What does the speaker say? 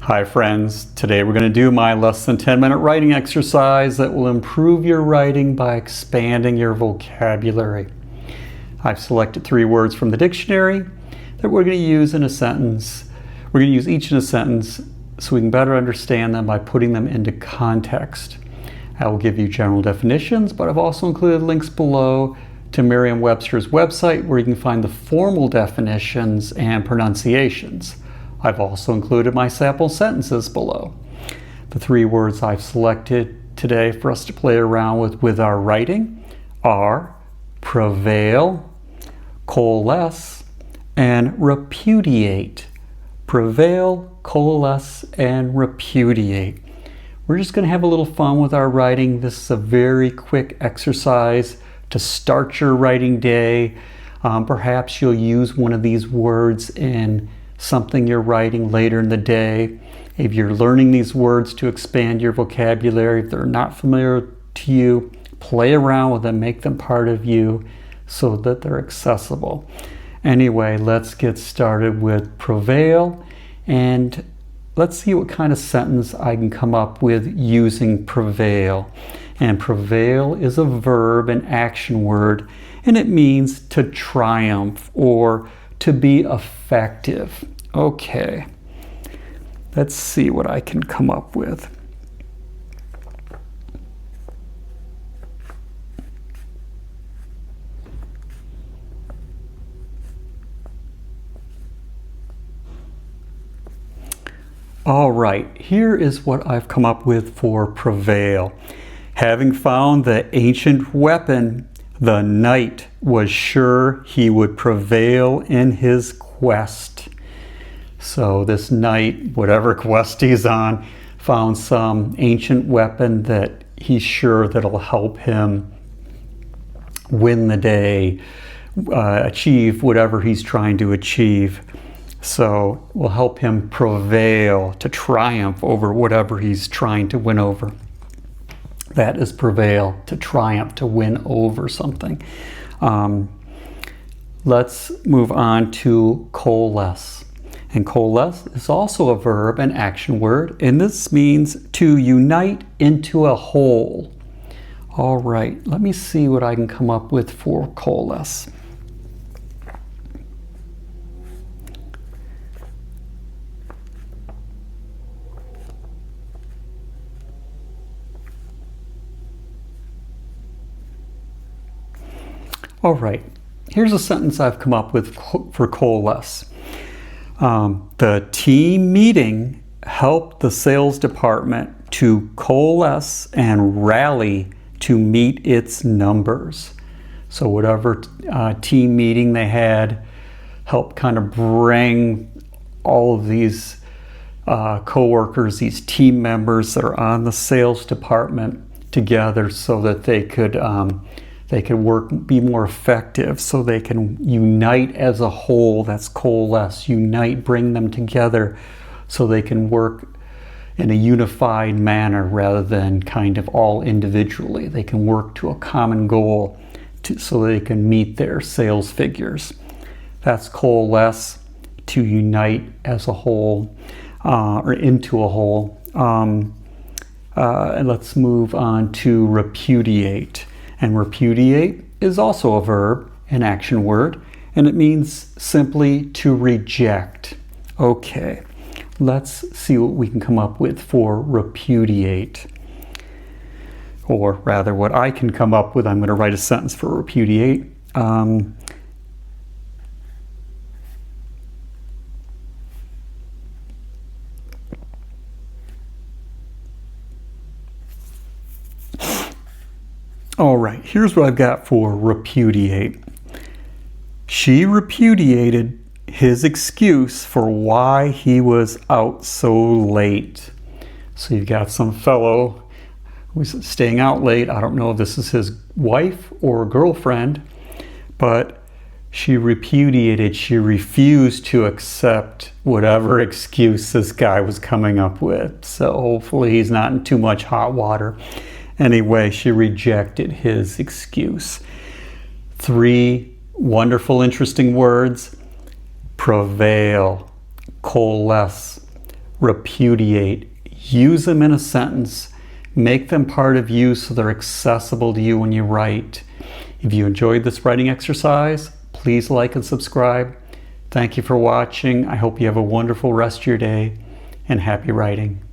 Hi friends, today we're going to do my less than 10-minute writing exercise that will improve your writing by expanding your vocabulary. I've selected 3 words from the dictionary that we're going to use in a sentence. We're going to use each in a sentence so we can better understand them by putting them into context. I will give you general definitions, but I've also included links below to Merriam-Webster's website where you can find the formal definitions and pronunciations. I've also included my sample sentences below. The 3 words I've selected today for us to play around with our writing are prevail, coalesce, and repudiate. Prevail, coalesce, and repudiate. We're just going to have a little fun with our writing. This is a very quick exercise to start your writing day. Perhaps you'll use one of these words in something you're writing later in the day. If you're learning these words to expand your vocabulary, if they're not familiar to you, play around with them, make them part of you so that they're accessible. Anyway, let's get started with prevail, and let's see what kind of sentence I can come up with using prevail. And prevail is a verb, an action word, and it means to triumph or to be effective. Okay, let's see what I can come up with. All right, here is what I've come up with for prevail. Having found the ancient weapon, the knight was sure he would prevail in his quest. So this knight, whatever quest he's on, found some ancient weapon that he's sure that'll help him win the day, achieve whatever he's trying to achieve. So will help him prevail, to triumph over whatever he's trying to win over. That is prevail, to triumph, to win over something. Let's move on to coalesce. And coalesce is also a verb, an action word, and this means to unite into a whole. All right, let me see what I can come up with for coalesce. All right, here's a sentence I've come up with for coalesce. The team meeting helped the sales department to coalesce and rally to meet its numbers. So whatever team meeting they had helped kind of bring all of these co-workers, these team members that are on the sales department together so that they could work, be more effective, so they can unite as a whole. That's coalesce, unite, bring them together so they can work in a unified manner rather than kind of all individually. They can work to a common goal so they can meet their sales figures. That's coalesce, to unite as a whole or into a whole. And let's move on to repudiate. And repudiate is also a verb, an action word, and it means simply to reject. Okay, let's see what we can come up with for repudiate. Or rather, what I can come up with, I'm going to write a sentence for repudiate. All right, here's what I've got for repudiate. She repudiated his excuse for why he was out so late. So you've got some fellow who's staying out late. I don't know if this is his wife or girlfriend, but she repudiated, she refused to accept whatever excuse this guy was coming up with. So hopefully he's not in too much hot water. Anyway, she rejected his excuse. 3 wonderful, interesting words: prevail, coalesce, repudiate. Use them in a sentence. Make them part of you so they're accessible to you when you write. If you enjoyed this writing exercise, please like and subscribe. Thank you for watching. I hope you have a wonderful rest of your day and happy writing.